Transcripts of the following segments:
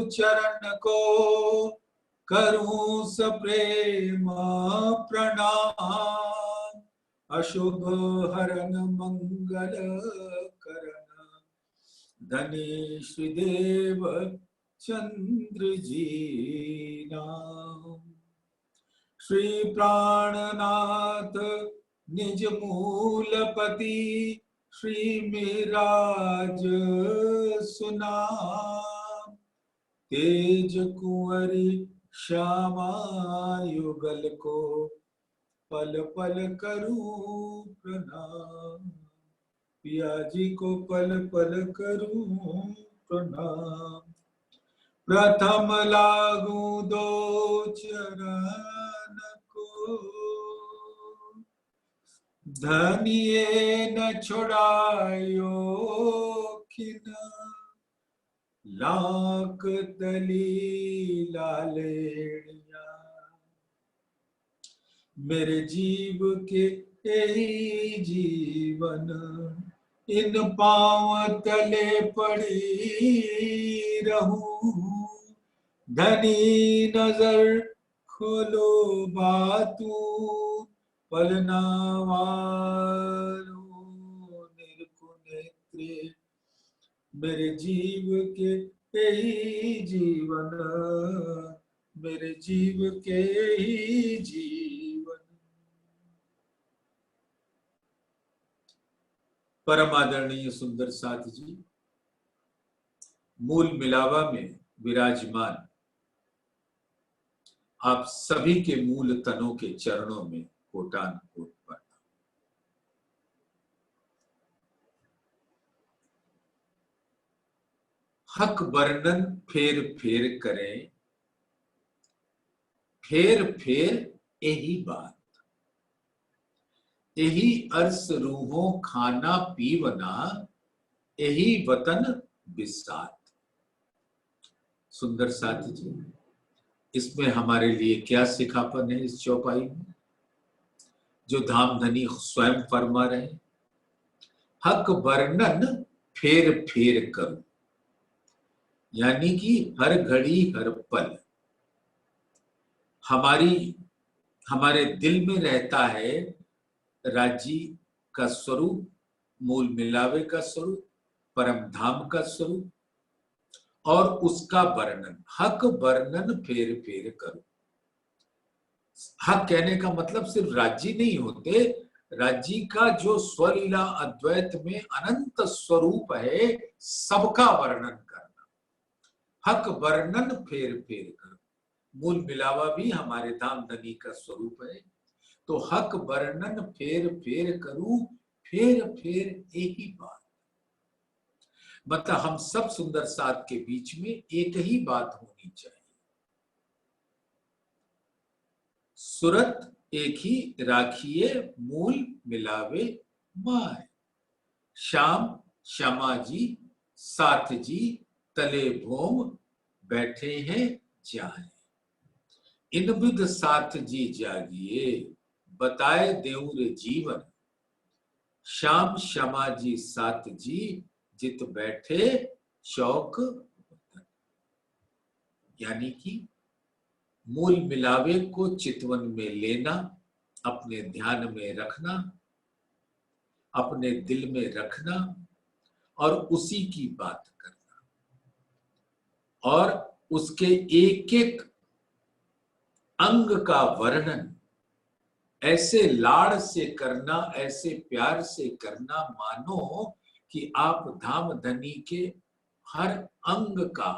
चरण को करूं सप्रेम प्रणाम। अशुभ हरन मंगल करण धनी श्रीदेव चंद्र जी नाम। श्री प्राणनाथ निज मूलपति श्री मिराज सुनाम। तेज कुंवरी श्यामा युगल को पल पल करूं प्रणाम। पिया जी को पल पल करूं प्रणाम। प्रथम लागू दो चरण को धनिये न छुड़ायो खिन। लाख तली लालेड़िया मेरे जीव के यही जीवन। इन पांव तले पड़ी रहूं। धनी नजर खोलो बातू पलना वालो निर्कुनेत्रे। मेरे जीव के यही जीवन। मेरे जीव के यही जीवन। परम आदरणीय सुंदर साथ जी मूल मिलावा में विराजमान आप सभी के मूल तनों के चरणों में कोटान कोट प्रणाम। हक वर्णन फेर फेर करें, फेर फेर यही बात। यही अर्स रूहों खाना पीवना, यही वतन बिसात। सुंदर साथ जी इसमें हमारे लिए क्या सिखापन है इस चौपाई में, जो धाम धनी स्वयं फरमा रहे। हक वर्णन फेर फेर करूं, यानी कि हर घड़ी हर पल हमारे दिल में रहता है राजी का स्वरूप, मूल मिलावे का स्वरूप, परम धाम का स्वरूप और उसका वर्णन। हक वर्णन फेर फेर करो। हक कहने का मतलब सिर्फ राज्य नहीं होते, राज्य का जो स्वलीला अद्वैत में अनंत स्वरूप है सबका वर्णन करना। हक वर्णन फेर फेर करो। मूल मिलावा भी हमारे धाम धनी का स्वरूप है। तो हक वर्णन फेर फेर करूं, फेर फेर एक ही बात। मतलब हम सब सुंदर साथ के बीच में एक ही बात होनी चाहिए। सुरत एक ही राखिए मूल मिलावे माय। श्याम श्यामा जी साथ जी तले भोम बैठे हैं जाए। इन विध साथ जी जागिए बताए देऊं रे जीवन। श्याम श्यामा जी साथ जी जित बैठे शौक वतन। यानी कि मूल मिलावे को चितवन में लेना, अपने ध्यान में रखना, अपने दिल में रखना और उसी की बात करना और उसके एक एक अंग का वर्णन ऐसे लाड़ से करना, ऐसे प्यार से करना मानो कि आप धाम धनी के हर अंग का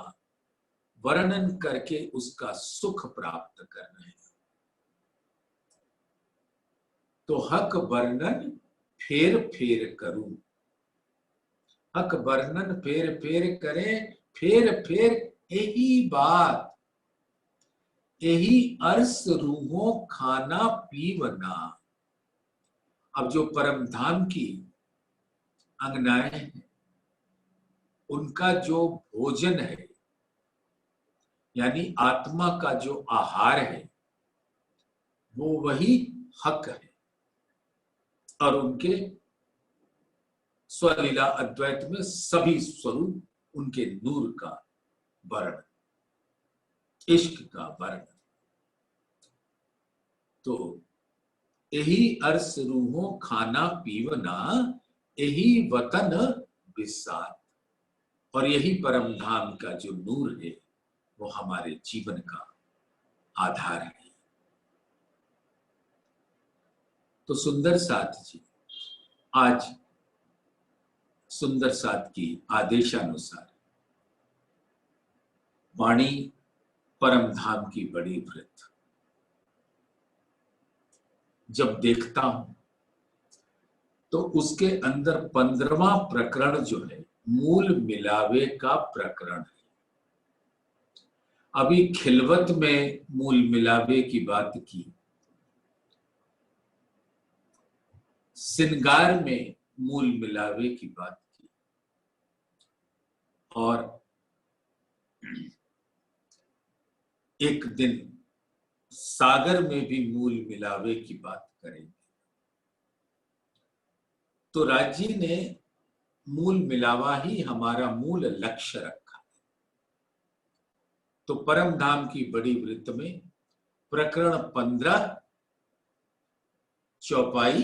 वर्णन करके उसका सुख प्राप्त कर रहे हैं। तो हक वर्णन फेर फेर करूं। हक वर्णन फेर फेर करें, फेर फेर यही बात। यही अर्स रूहों खाना पीवना। अब जो परम धाम की अंगनाएं हैं उनका जो भोजन है यानी आत्मा का जो आहार है वो वही हक है और उनके स्वलीला अद्वैत में सभी स्वरूप उनके नूर का वर्ण। इश्क का वर्ण। तो यही अर्स रूहों खाना पीवना, यही वतन विसात, और यही परम धाम का जो नूर है वो हमारे जीवन का आधार है। तो सुंदर साथ जी आज सुंदर साथ की आदेशानुसार वाणी परम धाम की बड़ी वृत्त जब देखता हूं तो उसके अंदर 15वां प्रकरण जो है मूल मिलावे का प्रकरण है। अभी खिलवत में मूल मिलावे की बात की, सिंगार में मूल मिलावे की बात की, और एक दिन सागर में भी मूल मिलावे की बात करेंगे। तो राजी ने मूल मिलावा ही हमारा मूल लक्ष्य रखा है। तो परम धाम की बड़ी वृत्त में प्रकरण 15 चौपाई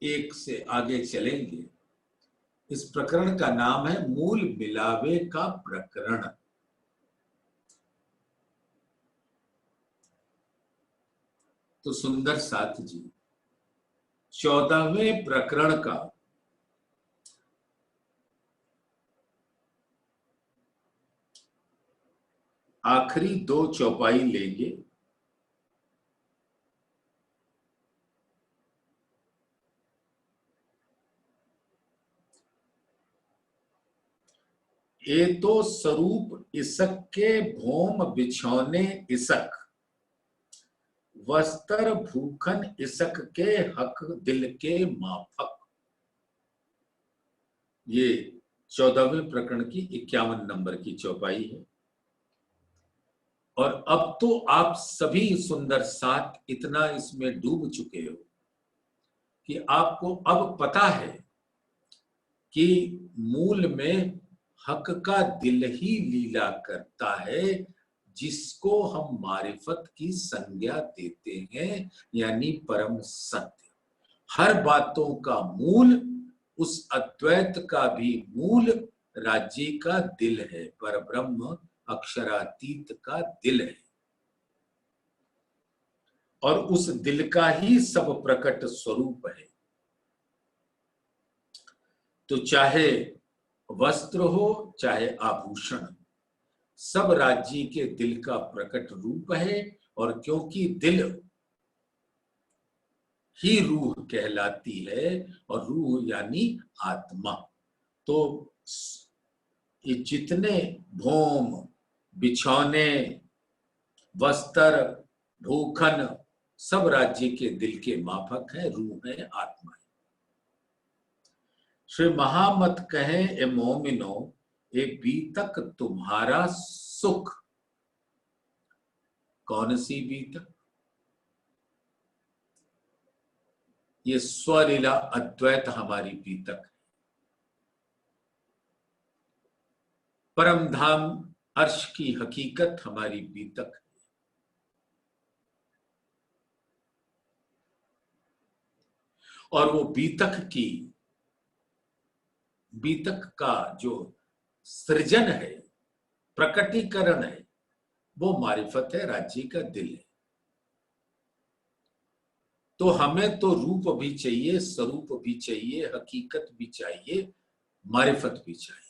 1 से आगे चलेंगे। इस प्रकरण का नाम है मूल मिलावे का प्रकरण। तो सुंदर साथ जी 14वें प्रकरण का आखिरी 2 चौपाई लेंगे। ये तो स्वरूप इसक के भोम बिछौने इसक, वस्त्र भूखन इसक के हक दिल के माफक। ये 14वें प्रकरण की 51 नंबर की चौपाई है। और अब तो आप सभी सुंदर साथ इतना इसमें डूब चुके हो कि आपको अब पता है कि मूल में हक का दिल ही लीला करता है, जिसको हम मारिफत की संज्ञा देते हैं, यानी परम सत्य। हर बातों का मूल, उस अद्वैत का भी मूल राज्य का दिल है, पर ब्रह्म अक्षरातीत का दिल है। और उस दिल का ही सब प्रकट स्वरूप है। तो चाहे वस्त्र हो चाहे आभूषण, सब राज्य के दिल का प्रकट रूप है। और क्योंकि दिल ही रूह कहलाती है, और रूह यानी आत्मा, तो ये जितने भोम बिछौने वस्त्र भूखन सब राज्य के दिल के माफक है, रूह है, आत्मा है। श्री महामत कहे ए मोमिनो, ए बीतक तुम्हारा सुख। कौन सी बीतक? ये स्वलीला अद्वैत हमारी बीतक है। परम धाम अर्श की हकीकत हमारी बीतक है। और वो बीतक का जो सृजन है, प्रकटीकरण है, वो मारिफत है, राज्य का दिल है। तो हमें तो रूप भी चाहिए, स्वरूप भी चाहिए, हकीकत भी चाहिए, मारिफत भी चाहिए।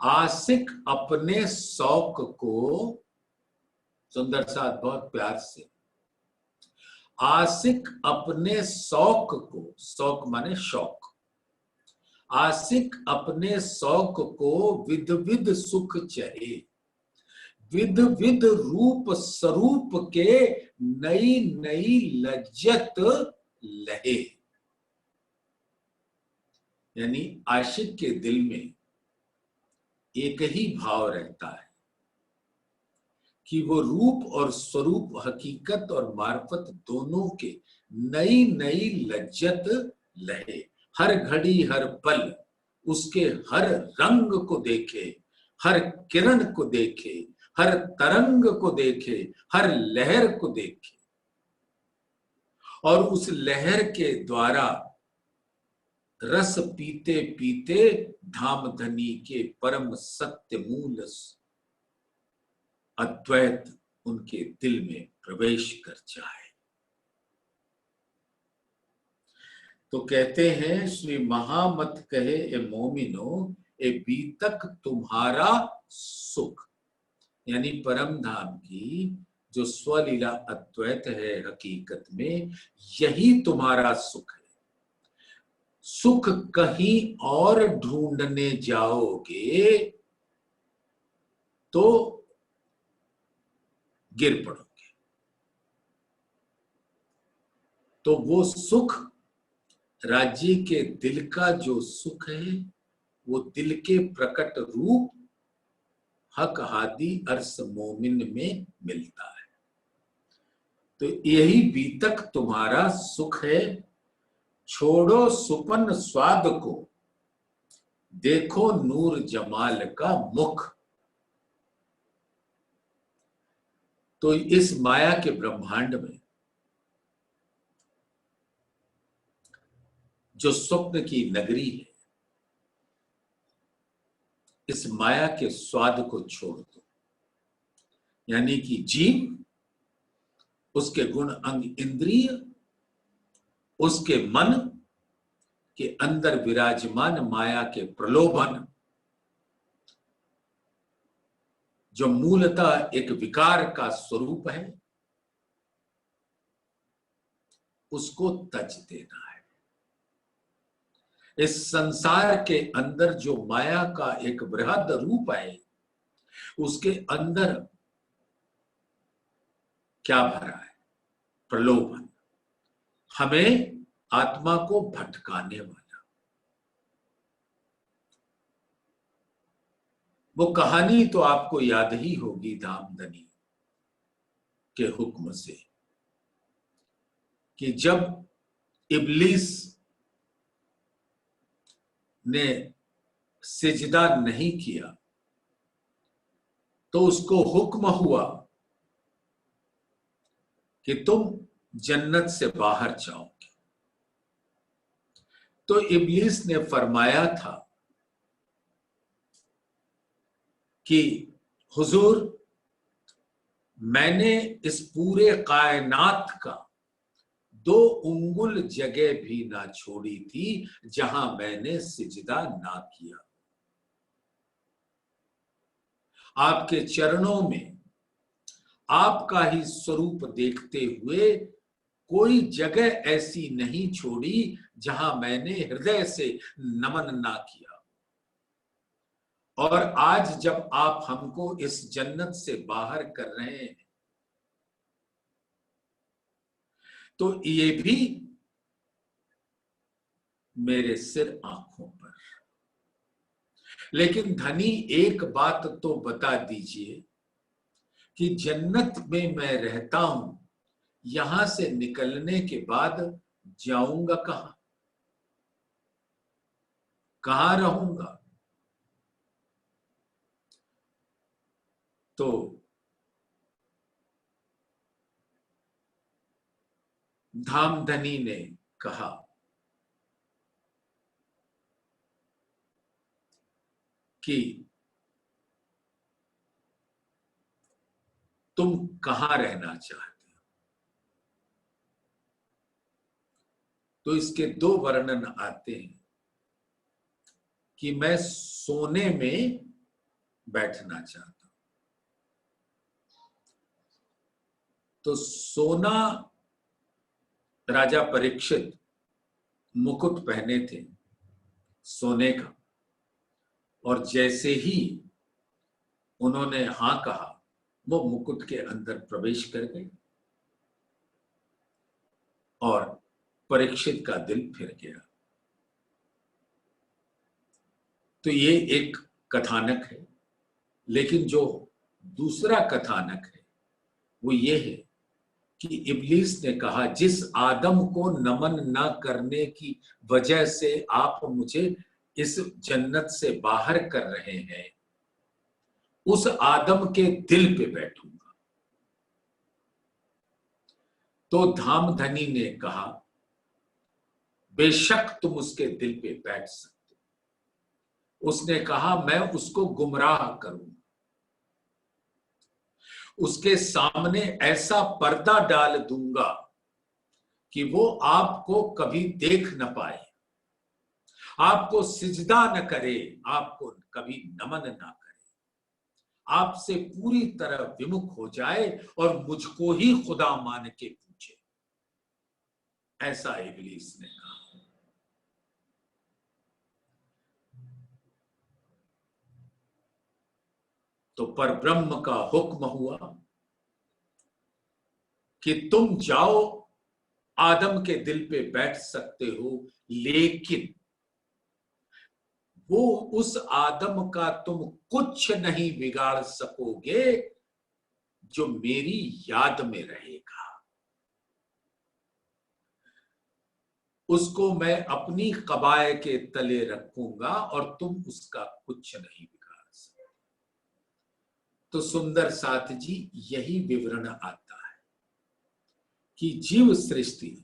आशिक अपने शौक को, सुंदर साथ बहुत प्यार से, आशिक अपने शौक को, शौक माने शौक, आशिक अपने शौक को विध विध सुख चहे, विध विध रूप स्वरूप के नई नई लज्जत लहे। यानी आशिक के दिल में एक ही भाव रहता है कि वो रूप और स्वरूप, हकीकत और मार्फत दोनों के नई नई लज्जत लहे। हर घड़ी हर पल उसके हर रंग को देखे, हर किरण को देखे, हर तरंग को देखे, हर लहर को देखे और उस लहर के द्वारा रस पीते पीते धामधनी के परम सत्य मूल अद्वैत उनके दिल में प्रवेश कर जाए। तो कहते हैं श्री महामत कहे ए मोमिनो ए बीतक तुम्हारा सुख, यानी परम धाम की जो स्वलीला अद्वैत है हकीकत में यही तुम्हारा सुख है। सुख कहीं और ढूंढने जाओगे तो गिर पड़ोगे। तो वो सुख राज्य के दिल का जो सुख है वो दिल के प्रकट रूप हक हादी अर्स मोमिन में मिलता है। तो यही बीतक तुम्हारा सुख है। छोड़ो सुपन स्वाद को, देखो नूर जमाल का मुख। तो इस माया के ब्रह्मांड में जो स्वप्न की नगरी है, इस माया के स्वाद को छोड़ दो, यानी कि जीव, उसके गुण अंग इंद्रिय, उसके मन के अंदर विराजमान माया के प्रलोभन, जो मूलतः एक विकार का स्वरूप है, उसको तज देना है। इस संसार के अंदर जो माया का एक बृहद रूप है, उसके अंदर क्या भरा है? प्रलोभन, हमें आत्मा को भटकाने वाला। वो कहानी तो आपको याद ही होगी धामधनी के हुक्म से, कि जब इब्लीस ने सिजदा नहीं किया तो उसको हुक्म हुआ कि तुम जन्नत से बाहर जाओगे। तो इब्लीस ने फरमाया था कि हुजूर, मैंने इस पूरे कायनात का 2 उंगुल जगह भी ना छोड़ी थी जहां मैंने सिजदा ना किया। आपके चरणों में आपका ही स्वरूप देखते हुए कोई जगह ऐसी नहीं छोड़ी जहां मैंने हृदय से नमन ना किया। और आज जब आप हमको इस जन्नत से बाहर कर रहे हैं तो ये भी मेरे सिर आंखों पर। लेकिन धनी एक बात तो बता दीजिए कि जन्नत में मैं रहता हूं, यहां से निकलने के बाद जाऊंगा कहां, कहां रहूंगा? तो धामधनी ने कहा कि तुम कहां रहना चाहते हो? तो इसके 2 वर्णन आते हैं कि मैं सोने में बैठना चाहता हूं। तो सोना, राजा परीक्षित मुकुट पहने थे सोने का, और जैसे ही उन्होंने हां कहा वो मुकुट के अंदर प्रवेश कर गए और परीक्षित का दिल फिर गया। तो ये एक कथानक है। लेकिन जो दूसरा कथानक है वो ये है कि इब्लीस ने कहा, जिस आदम को नमन न करने की वजह से आप मुझे इस जन्नत से बाहर कर रहे हैं, उस आदम के दिल पे बैठूंगा। तो धामधनी ने कहा, बेशक तुम उसके दिल पे बैठ सकते हो। उसने कहा, मैं उसको गुमराह करूंगा, उसके सामने ऐसा पर्दा डाल दूंगा कि वो आपको कभी देख न पाए, आपको सिजदा न करे, आपको कभी नमन ना करे, आपसे पूरी तरह विमुख हो जाए और मुझको ही खुदा मान के पूछे। ऐसा इब्लीस ने कहा। तो परब्रह्म का हुक्म हुआ कि तुम जाओ, आदम के दिल पे बैठ सकते हो, लेकिन वो उस आदम का तुम कुछ नहीं बिगाड़ सकोगे जो मेरी याद में रहेगा। उसको मैं अपनी कबाए के तले रखूंगा और तुम उसका कुछ नहीं बिगाड़ सकते। तो सुंदर साथ जी, यही विवरण आता है कि जीव सृष्टि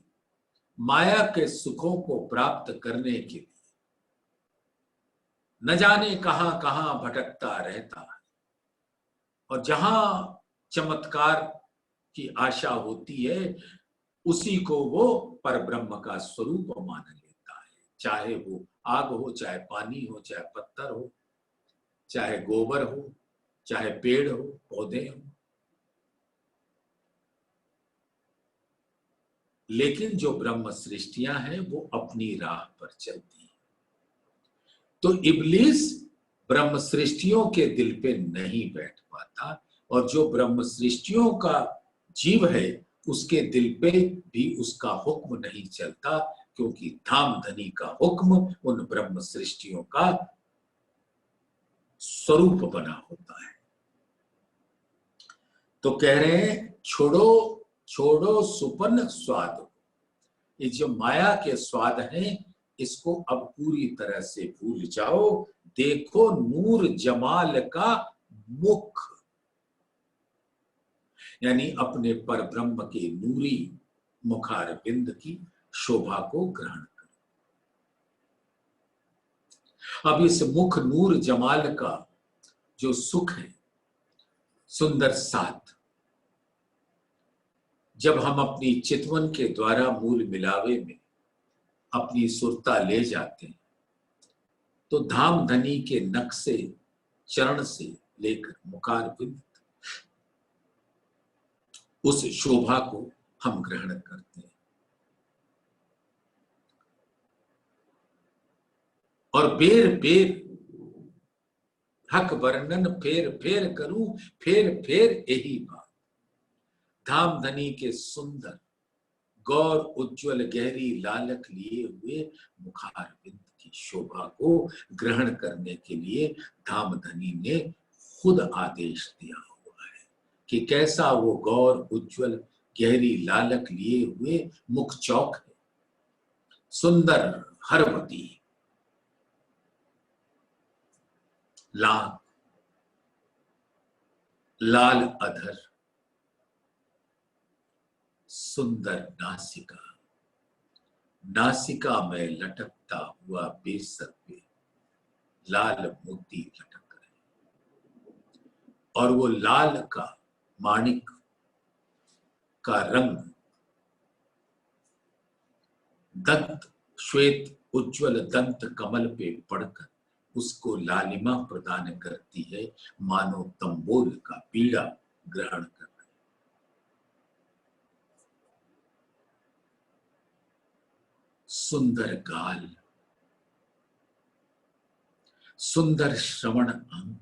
माया के सुखों को प्राप्त करने के लिए न जाने कहां कहां भटकता रहता है, और जहां चमत्कार की आशा होती है उसी को वो परब्रह्म का स्वरूप मान लेता है। चाहे वो आग हो, चाहे पानी हो, चाहे पत्थर हो, चाहे गोबर हो, चाहे पेड़ हो, पौधे हो। लेकिन जो ब्रह्म सृष्टियां हैं वो अपनी राह पर चलती हैं। तो इब्लीस ब्रह्म सृष्टियों के दिल पे नहीं बैठ पाता, और जो ब्रह्म सृष्टियों का जीव है उसके दिल पे भी उसका हुक्म नहीं चलता, क्योंकि धामधनी का हुक्म उन ब्रह्म सृष्टियों का स्वरूप बना होता है। तो कह रहे हैं, छोड़ो छोड़ो सुपन स्वाद, ये जो माया के स्वाद हैं इसको अब पूरी तरह से भूल जाओ। देखो नूर जमाल का मुख, यानी अपने परब्रह्म के नूरी मुखारविंद की शोभा को ग्रहण करो। अब इस मुख नूर जमाल का जो सुख है, सुंदर साथ, जब हम अपनी चितवन के द्वारा मूल मिलावे में अपनी सुरता ले जाते हैं, तो धामधनी के नक्शे चरण से लेकर मुखारविंद उस शोभा को हम ग्रहण करते हैं। और बेर बेर हक वर्णन फेर फेर करूं, फेर फेर यही बात। धामधनी के सुंदर गौर उज्जवल गहरी लालक लिए हुए मुखारविंद की शोभा को ग्रहण करने के लिए धामधनी ने खुद आदेश दिया हुआ है कि कैसा वो गौर उज्जवल गहरी लालक लिए हुए मुख चौक है, सुंदर हरवती लाल लाल अधर, सुंदर नासिका, नासिका में लटकता हुआ बेसर पे लाल मोती लटक रहे, और वो लाल का माणिक का रंग दंत श्वेत उज्जवल दंत कमल पे पड़कर उसको लालिमा प्रदान करती है, मानो तंबोल का पीड़ा ग्रहण कर रहे। सुंदर गाल, सुंदर श्रवण अंग,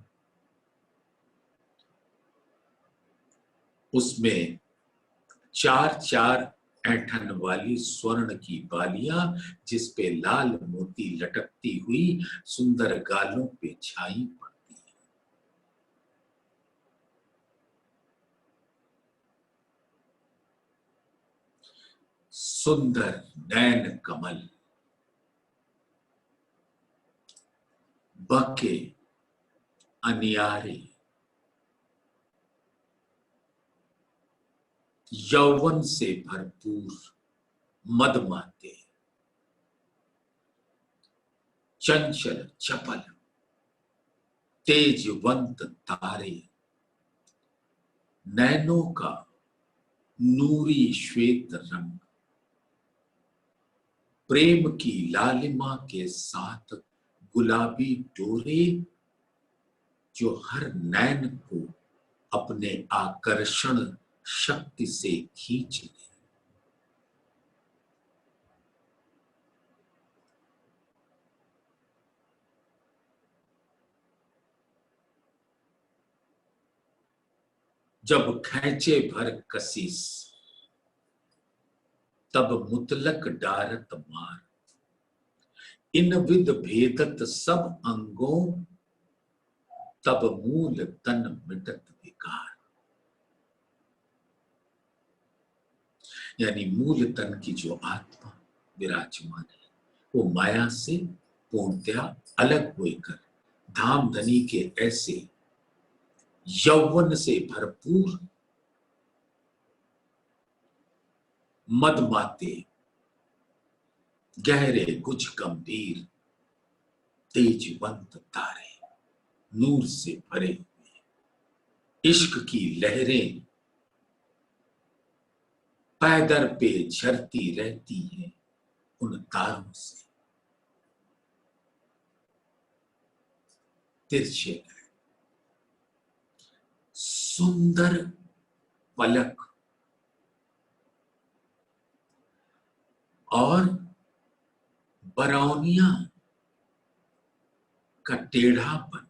उसमें चार चार ऐंठन वाली स्वर्ण की बालियां जिस पे लाल मोती लटकती हुई सुंदर गालों पे छाई पड़ती है। सुंदर नैन कमल, बके अनियारे यौवन से भरपूर मदमाते, चंचल चपल तेजवंत तारे, नैनों का नूरी श्वेत रंग, प्रेम की लालिमा के साथ गुलाबी डोरे जो हर नैन को अपने आकर्षण शक्ति से खींच ले। जब खैचे भर कसीस तब मुतलक डारत मार, इन विद भेदत सब अंगों तब मूल तन मिटत विकार। यानी मूल तन की जो आत्मा विराजमान है वो माया से पूर्णतया अलग होकर धाम धनी के ऐसे यौवन से भरपूर मदमाते, गहरे कुछ गंभीर तेजवंत तारे, नूर से भरे हुए इश्क की लहरें पैदर पे झरती रहती हैं उन तारों से। तिरछे सुंदर पलक और बरौनिया का टेढ़ापन,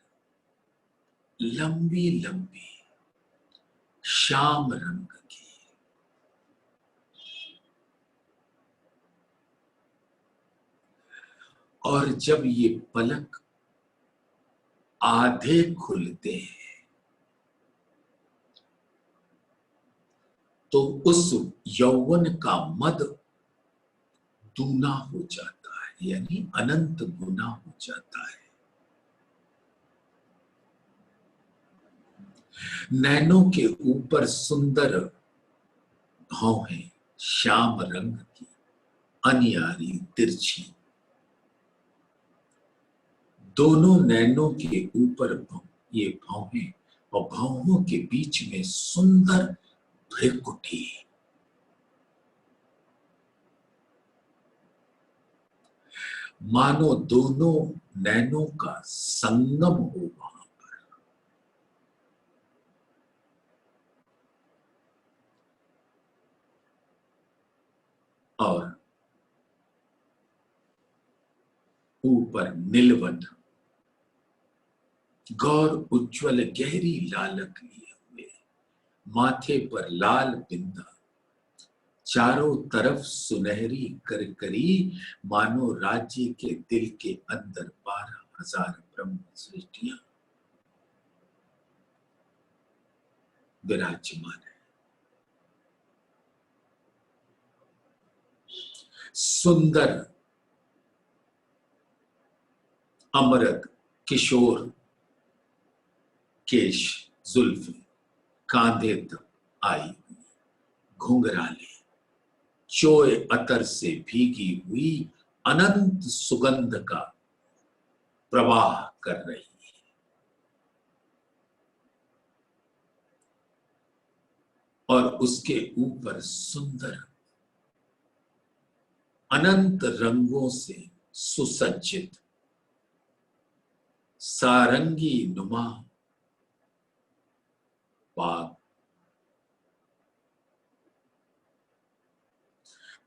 लंबी लंबी श्याम रंग की, और जब ये पलक आधे खुलते हैं तो उस यौवन का मद दूना हो जाता है, यानी अनंत गुना हो जाता है। नैनों के ऊपर सुंदर भौहें श्याम रंग की, अनियारी तिरछी, दोनों नैनों के ऊपर ये भौहें और भौहों के बीच में सुंदर भ्रिकुटी, मानो दोनों नैनों का संगम हो वहां पर। और ऊपर नीलवन, गौर उज्जवल गहरी लालक लिए हुए, माथे पर लाल बिंदा, चारों तरफ सुनहरी करकरी, मानो राज्य के दिल के अंदर 12,000 ब्रह्म सृष्टियां विराजमान है। सुंदर अमृत किशोर केश जुल्फ कांधे तक आई हुई, घुंघराले चोए अतर से भीगी हुई अनंत सुगंध का प्रवाह कर रही है। और उसके ऊपर सुंदर अनंत रंगों से सुसज्जित सारंगी नुमा पाग,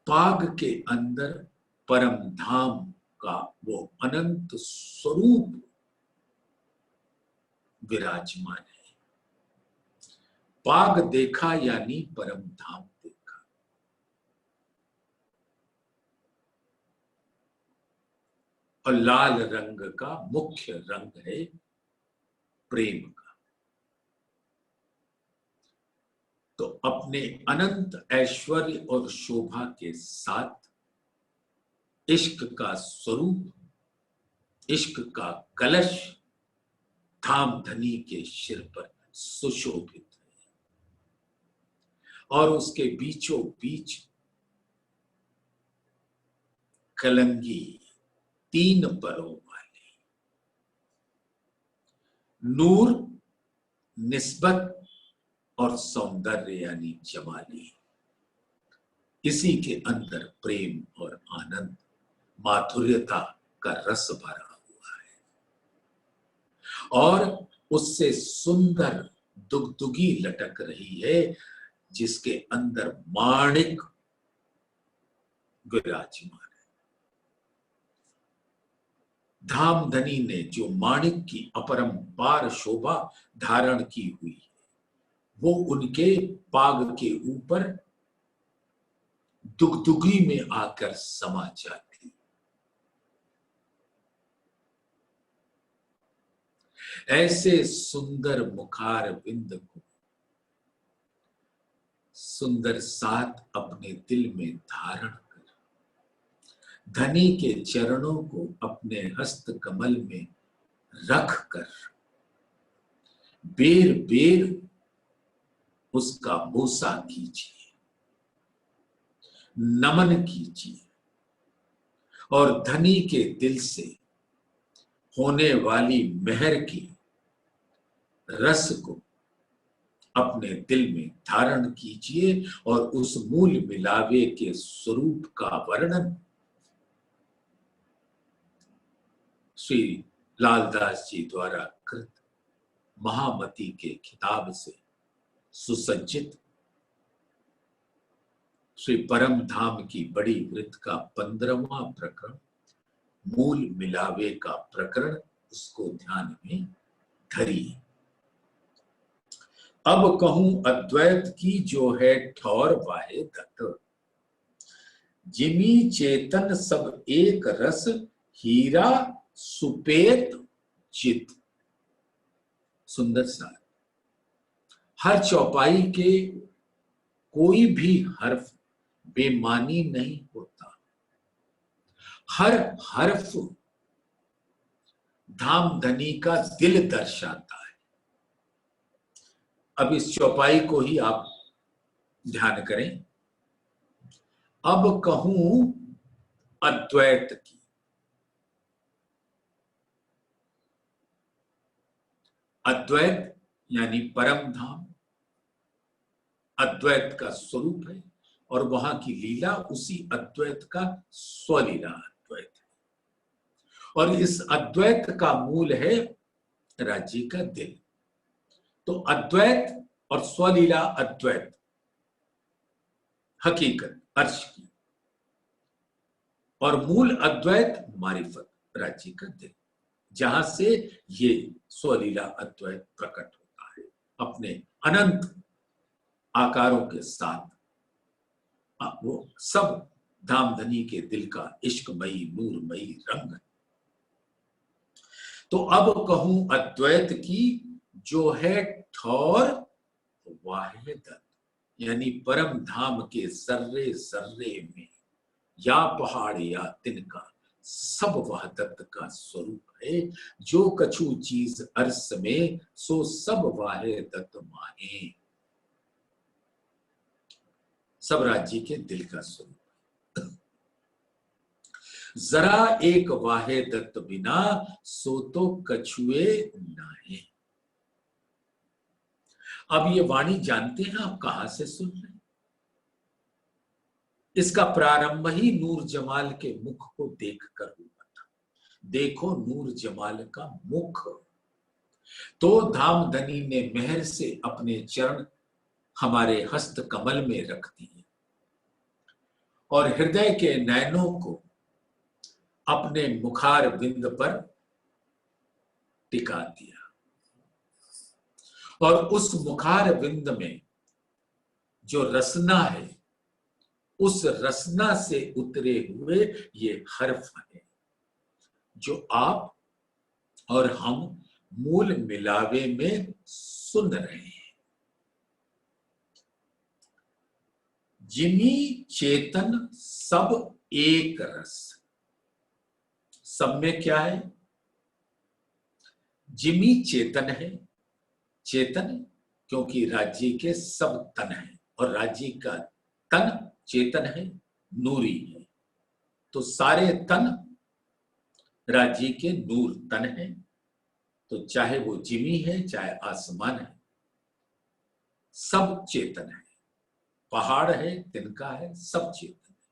पाग के अंदर परम धाम का वो अनंत स्वरूप विराजमान है। पाग देखा यानी परम धाम देखा। और लाल रंग का मुख्य रंग है प्रेम का। तो अपने अनंत ऐश्वर्य और शोभा के साथ इश्क का स्वरूप, इश्क का कलश धाम धनी के सिर पर सुशोभित है। और उसके बीचों बीच कलंगी 3 परों वाली। नूर निस्बत और सौंदर्य यानी जमाली। इसी के अंदर प्रेम और आनंद, माधुर्यता का रस भरा हुआ है और उससे सुंदर दुगदुगी लटक रही है जिसके अंदर माणिक विराजमान है। धामधनी ने जो माणिक की अपरंपार शोभा धारण की हुई है वो उनके पाग के ऊपर दुगदुगी में आकर समा जाती। ऐसे सुंदर मुखार बिंद को सुंदर साथ अपने दिल में धारण कर धनी के चरणों को अपने हस्त कमल में रख कर बेर बेर उसका बोसा कीजिए, नमन कीजिए और धनी के दिल से होने वाली मेहर की रस को अपने दिल में धारण कीजिए और उस मूल मिलावे के स्वरूप का वर्णन श्री लालदास जी द्वारा कृत महामती के खिताब से सुसज्जित श्री परम धाम की बड़ी वृत्त का 15वां प्रकरण मूल मिलावे का प्रकरण, उसको ध्यान में धरिए। अब कहूं अद्वैत की जो है ठौर वाहे दत्त, जिमी चेतन सब एक रस हीरा सुपेत चित। सुंदर सा हर चौपाई के कोई भी हर्फ बेमानी नहीं होता, हर हर्फ धामधनी का दिल दर्शाता है। अब इस चौपाई को ही आप ध्यान करें। अब कहूं अद्वैत की, अद्वैत यानी परम धाम, अद्वैत का स्वरूप है और वहां की लीला उसी अद्वैत का स्वलीला अद्वैत है और इस अद्वैत का मूल है राज्य का दिल। तो अद्वैत और स्वलीला अद्वैत हकीकत अर्श की और मूल अद्वैत मारिफत राज्य का दिल, जहां से ये स्वलीला अद्वैत प्रकट होता है अपने अनंत आकारों के साथ। वो सब धामधनी के दिल का इश्कमयी नूरमयी रंग। तो अब कहूं अद्वैत की जो है ठौर वाहिदत, यानी परम धाम के जर्रे जर्रे में या पहाड़ या तिनका सब वहदत का स्वरूप है। जो कछु चीज अर्स में सो सब वाहिदत माने, सब राज्य के दिल का स्वरूप। जरा एक वाहिदत बिना सो तो कछुए नाहे। अब ये वाणी जानते हैं आप कहां से सुन रहे हैं? इसका प्रारंभ ही नूर जमाल के मुख को देखकर हुआ था। देखो नूर जमाल का मुख। तो धामधनी ने मेहर से अपने चरण हमारे हस्त कमल में रख दिए और हृदय के नैनों को अपने मुखार बिंद पर टिका दिया और उस मुखार बिंद में जो रसना है उस रसना से उतरे हुए ये हर्फ है जो आप और हम मूल मिलावे में सुन रहे हैं। जिमी चेतन सब एक रस, सब में क्या है? जिमी चेतन है, चेतन क्योंकि राज्य के सब तन है, और राजी का तन चेतन है, नूरी है। तो सारे तन राजी के नूर तन है। तो चाहे वो जिमी है, चाहे आसमान है, सब चेतन है। पहाड़ है, तिनका है, सब चेतन है।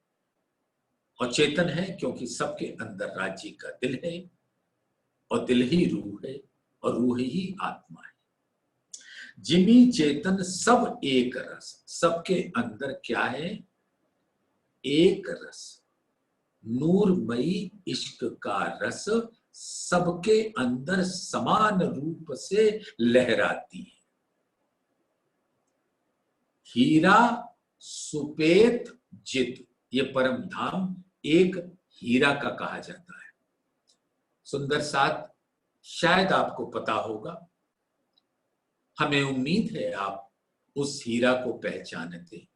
और चेतन है क्योंकि सबके अंदर राज्य का दिल है, और दिल ही रूह है, और रूह ही आत्मा है। जिमी चेतन सब एक रस, सबके अंदर क्या है? एक रस, नूरमयी इश्क का रस सबके अंदर समान रूप से लहराती है। हीरा सुपेत जित, ये परम धाम एक हीरा का कहा जाता है। सुंदर साथ शायद आपको पता होगा, हमें उम्मीद है आप उस हीरा को पहचानते,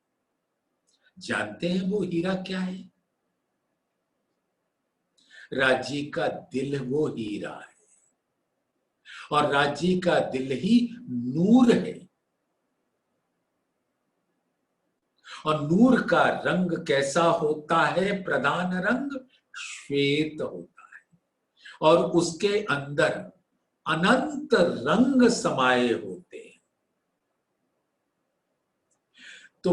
जानते हैं वो हीरा क्या है? राज्य का दिल वो हीरा है, और राज्य का दिल ही नूर है। और नूर का रंग कैसा होता है? प्रधान रंग श्वेत होता है, और उसके अंदर अनंत रंग समाये होते हैं। तो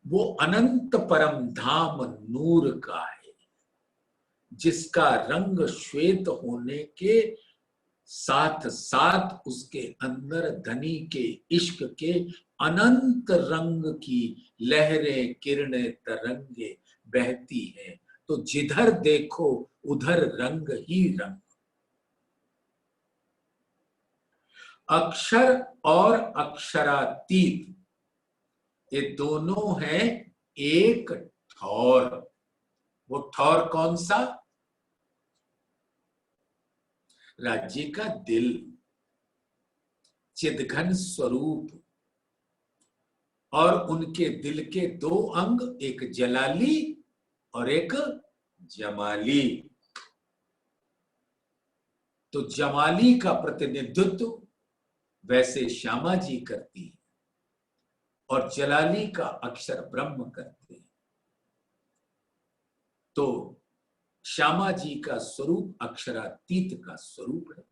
वो अनंत परम धाम नूर का है, जिसका रंग श्वेत होने के साथ साथ उसके अंदर धनी के इश्क के अनंत रंग की लहरें, किरणें, तरंगे बहती हैं। तो जिधर देखो उधर रंग ही रंग। अक्षर और अक्षरातीत, ये दोनों हैं एक ठौर। वो ठौर कौन सा? राज्य का दिल, चिदघन स्वरूप। और उनके दिल के दो अंग, एक जलाली और एक जमाली। तो जमाली का प्रतिनिधित्व वैसे श्यामा जी करती है, और जलाली का अक्षर ब्रह्म करते हैं। तो श्यामा जी का स्वरूप अक्षरातीत का स्वरूप है,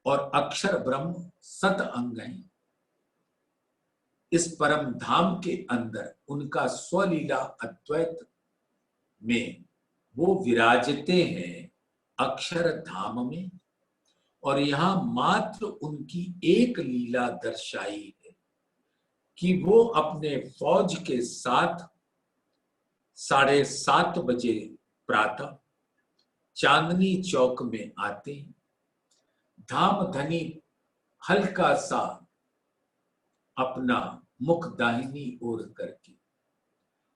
और अक्षर ब्रह्म सत अंग है। इस परम धाम के अंदर उनका स्वलीला अद्वैत में वो विराजते हैं अक्षर धाम में। और यहां मात्र उनकी एक लीला दर्शाई है कि वो अपने फौज के साथ 7:30 बजे प्रातः चांदनी चौक में आते हैं। धाम धनी हल्का सा अपना मुख दाहिनी ओर करके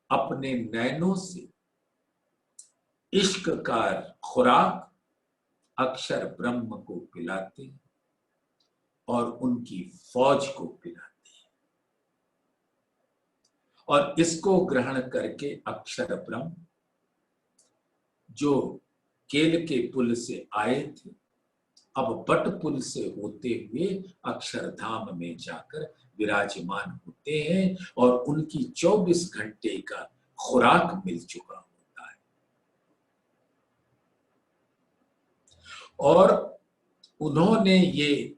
अपने नैनों से इश्क का खुराक अक्षर ब्रह्म को पिलाते हैं, और उनकी फौज को पिलाते हैं। और इसको ग्रहण करके अक्षर ब्रह्म जो केल के पुल से आए थे, अब बट पुल से होते हुए अक्षरधाम में जाकर विराजमान होते हैं, और उनकी 24 घंटे का खुराक मिल चुका होता है। और उन्होंने ये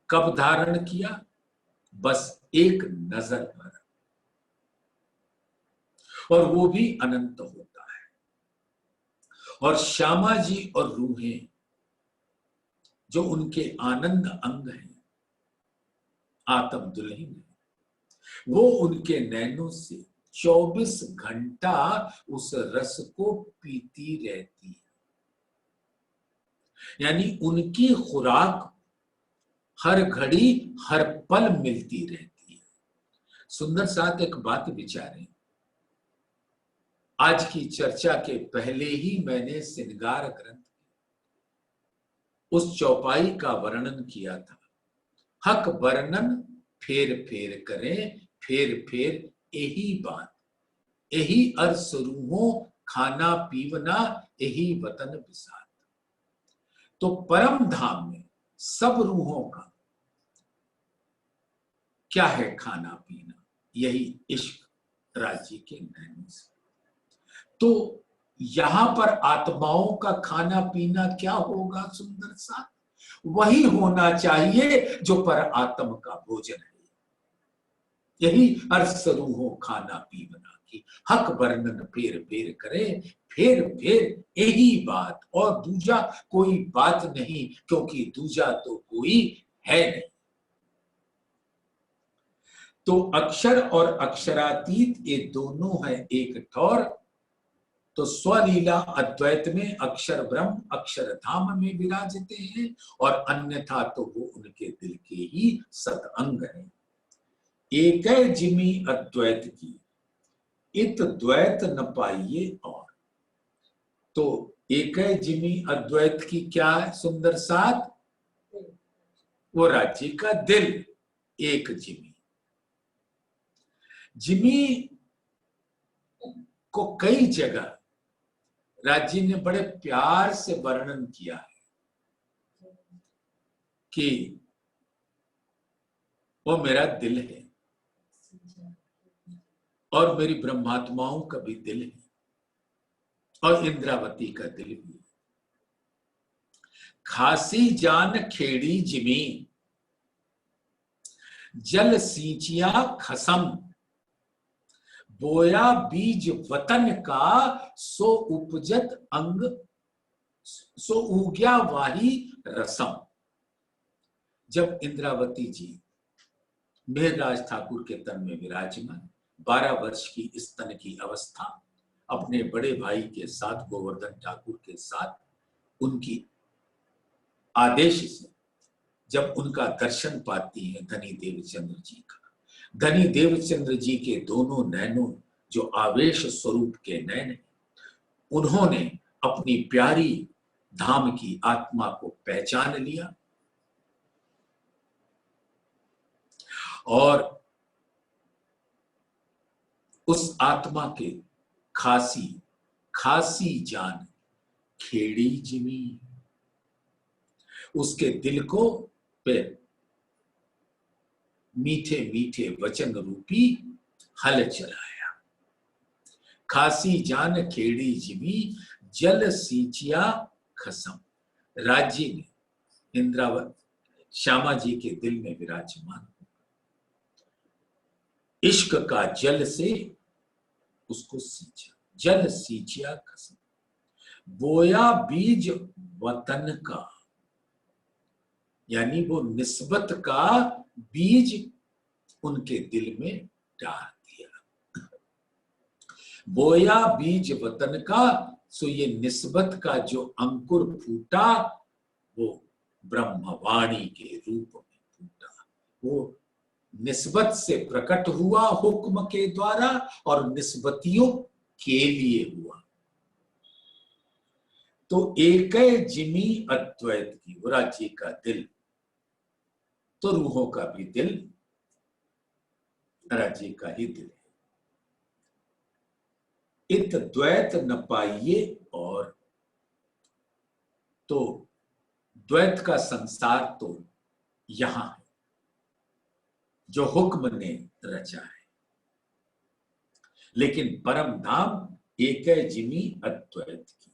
कब धारण किया? बस एक नजर पर, और वो भी अनंत होता है। और श्यामा जी और रूहें जो उनके आनंद अंग हैं, आत्म दुल्हन है, वो उनके नैनों से 24 घंटा उस रस को पीती रहती है। यानी उनकी खुराक हर घड़ी हर पल मिलती रहती है। सुंदर साथ एक बात विचारें, आज की चर्चा के पहले ही मैंने श्रृंगार ग्रंथ उस चौपाई का वर्णन किया था। हक वर्णन फेर फेर करें, फेर फेर यही बात, यही अर्स रूहों खाना पीवना, यही वतन विसात। तो परम धाम में सब रूहों का क्या है खाना पीना? यही इश्क राज्य के नैनों से। तो यहां पर आत्माओं का खाना पीना क्या होगा सुंदर सा? वही होना चाहिए जो पर आत्म का भोजन है। यही अर्थ रूहों खाना पीवना की हक वर्णन फेर फेर करे, फेर फेर यही बात और दूजा कोई बात नहीं, क्योंकि दूजा तो कोई है नहीं। तो अक्षर और अक्षरातीत ये दोनों है एक ठौर। तो स्वलीला अद्वैत में अक्षर ब्रह्म अक्षर धाम में विराजते हैं, और अन्यथा तो वो उनके दिल के ही सतअंग है। एक जिमी अद्वैत की इत द्वैत न पाइए और। तो एक जिमी अद्वैत की क्या है सुंदर साथ? वो राज्य का दिल एक जिमी। जिमी को कई जगह राज्य ने बड़े प्यार से वर्णन किया है कि वो मेरा दिल है और मेरी ब्रह्मात्माओं का भी दिल है और इंद्रावती का दिल भी। खासी जान खेड़ी जिमी जल सींचिया खसम, बोया बीज वतन का सो उपजत अंग, सो उग्या वाही रसम। जब इंद्रावती जी मेहरराज ठाकुर के तन में विराजमान 12 वर्ष की स्तन की अवस्था अपने बड़े भाई के साथ गोवर्धन ठाकुर के साथ उनकी आदेश से जब उनका दर्शन पाती है धनी देवचंद्र जी का, धनी देवचंद्र जी के दोनों नैनों जो आवेश स्वरूप के नैन हैं, उन्होंने अपनी प्यारी धाम की आत्मा को पहचान लिया और उस आत्मा के खासी खासी जान खेड़ी जिमी, उसके दिल को पे मीठे मीठे वचन रूपी हल चलाया। खासी जान खेड़ी जिमी जल सींचिया खसम। राज्य ने इंद्रावत श्यामा जी के दिल में विराजमान इश्क का जल से उसको सींचा, जल सींचिया खसम, बोया बीज वतन का, यानी वो निस्बत का बीज उनके दिल में डाल दिया। बोया बीज वतन का, सो ये निस्बत का जो अंकुर फूटा वो ब्रह्मवाणी के रूप में फूटा। वो निस्बत से प्रकट हुआ हुक्म के द्वारा और निस्बतियों के लिए हुआ। तो एक जिमी अद्वैत की राज्य का दिल, तो रूहों का भी दिल राज्य का ही दिल है। इत द्वैत न पाइए और। तो द्वैत का संसार तो यहां है जो हुक्म ने रचा है, लेकिन परम धाम एक जिमी अद्वैत की।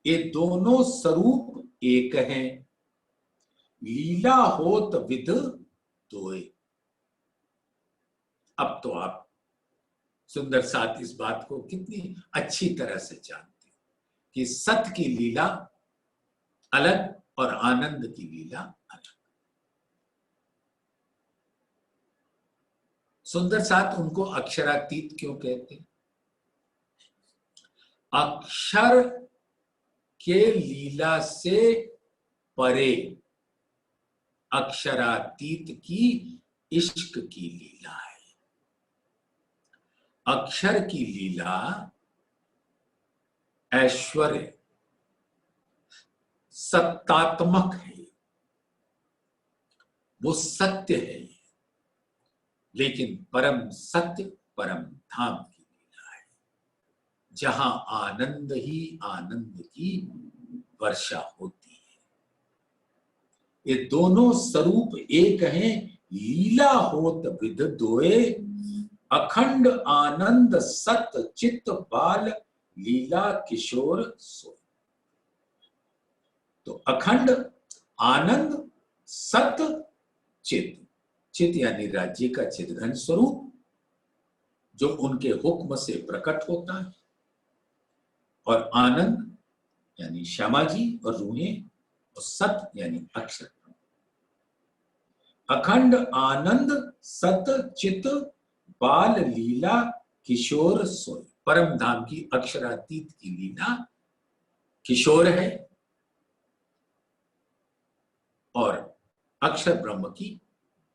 ये दोनों स्वरूप एक हैं, लीला होत विध दोए। अब तो आप सुंदर साथ इस बात को कितनी अच्छी तरह से जानते हैं कि सत्य की लीला अलग और आनंद की लीला अलग। सुंदर साथ उनको अक्षरातीत क्यों कहते हैं? अक्षर के लीला से परे अक्षरातीत की इश्क की लीला है। अक्षर की लीला ऐश्वर्य सत्तात्मक है, वो सत्य है, लेकिन परम सत्य परम धाम की लीला है, जहां आनंद ही आनंद की वर्षा होती है। ये दोनों स्वरूप एक हैं, लीला होत विध दोए, अखंड आनंद सत चित बाल लीला किशोर सोए। तो अखंड आनंद सत चित, चित यानी राज्य का चिदघन स्वरूप जो उनके हुक्म से प्रकट होता है, और आनंद यानी श्यामा जी और रूहें, और सत यानी अक्षर। अखंड आनंद सत चित बाल लीला किशोर सोए। परम धाम की अक्षरातीत की लीला किशोर है, और अक्षर ब्रह्म की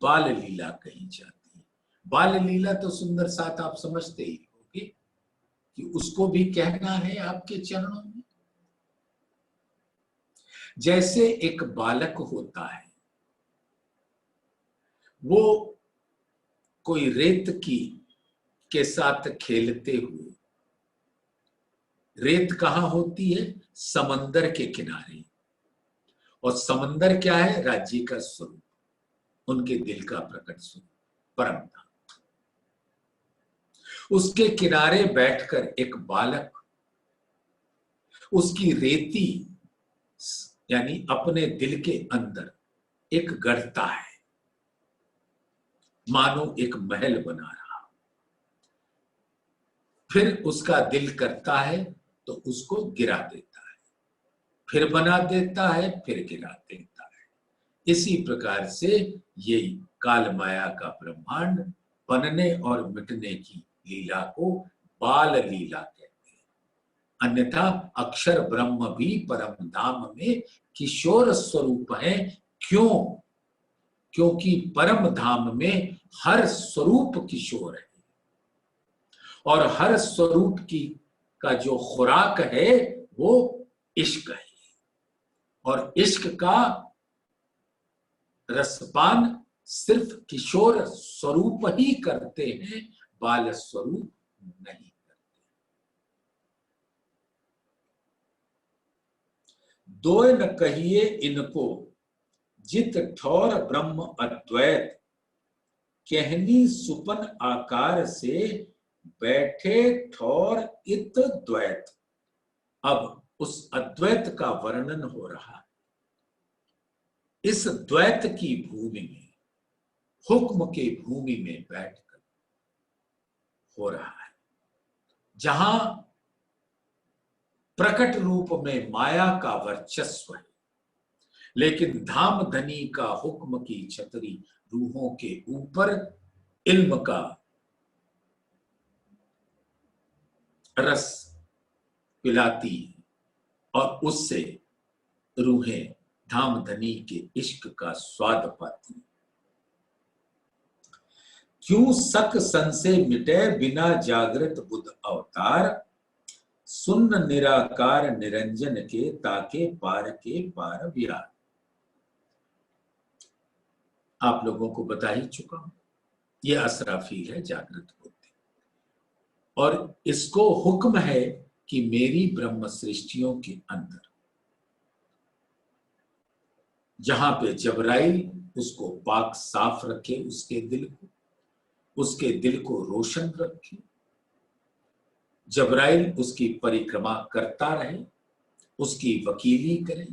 बाल लीला कही जाती है। बाल लीला तो सुंदर साथ आप समझते ही होंगे कि उसको भी कहना है आपके चरणों में। जैसे एक बालक होता है, वो कोई रेत की के साथ खेलते हुए, रेत कहां होती है? समंदर के किनारे, और समंदर क्या है? राज्य का स्वरूप, उनके दिल का प्रकट स्वरूप परम धाम। उसके किनारे बैठकर एक बालक उसकी रेती यानी अपने दिल के अंदर एक गढ़ता है, मानो एक महल बना रहा। फिर उसका दिल करता है तो उसको गिरा देता है, फिर बना देता है, फिर गिरा देता है। इसी प्रकार से ये काल माया का ब्रह्मांड बनने और मिटने की लीला को बाल लीला कहते हैं। अन्यथा अक्षर ब्रह्म भी परम धाम में किशोर स्वरूप है। क्यों? क्योंकि परम धाम में हर स्वरूप किशोर है, और हर स्वरूप की का जो खुराक है वो इश्क है, और इश्क का रसपान सिर्फ किशोर स्वरूप ही करते हैं, बाल स्वरूप नहीं करते। दोय न कहिए इनको जित ठौर ब्रह्म अद्वैत, कहनी सुपन आकार से बैठे ठौर इत द्वैत। अब उस अद्वैत का वर्णन हो रहा है। इस द्वैत की भूमि में, हुक्म के भूमि में बैठकर हो रहा है, जहां प्रकट रूप में माया का वर्चस्व है, लेकिन धाम धनी का हुक्म की छतरी रूहों के ऊपर इल्म का रस पिलाती है, और उससे रूहें धाम धनी के इश्क का स्वाद पाती। क्यों सक संशय मिटे बिना जागृत बुद्ध अवतार, सुन्न निराकार निरंजन के ताके पार के पार विहार। आप लोगों को बता ही चुका हूं, यह असराफील है, जागृत बुद्ध, और इसको हुक्म है कि मेरी ब्रह्म सृष्टियों के अंदर जहां पे जबराइल उसको पाक साफ रखे, उसके दिल को रोशन रखे, जबराइल उसकी परिक्रमा करता रहे, उसकी वकीली करे,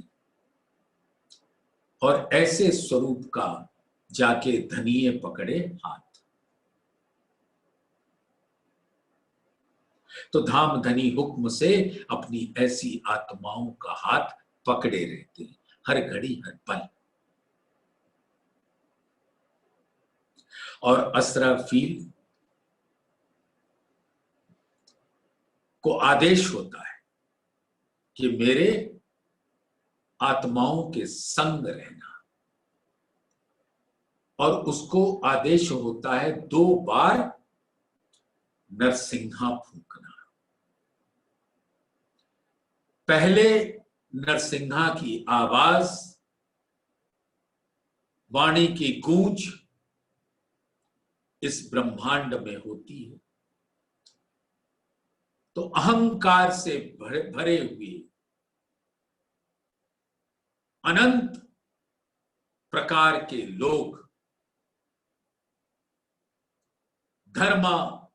और ऐसे स्वरूप का जाके धनिये पकड़े हाथ। तो धाम धनी हुक्म से अपनी ऐसी आत्माओं का हाथ पकड़े रहते हैं हर घड़ी हर पल। और असराफील को आदेश होता है कि मेरे आत्माओं के संग रहना, और उसको आदेश होता है 2 बार नरसिंहा फूंकना। पहले नरसिंहा की आवाज, वाणी की गूंज इस ब्रह्मांड में होती है, तो अहंकार से भरे हुए अनंत प्रकार के लोग धर्माचारी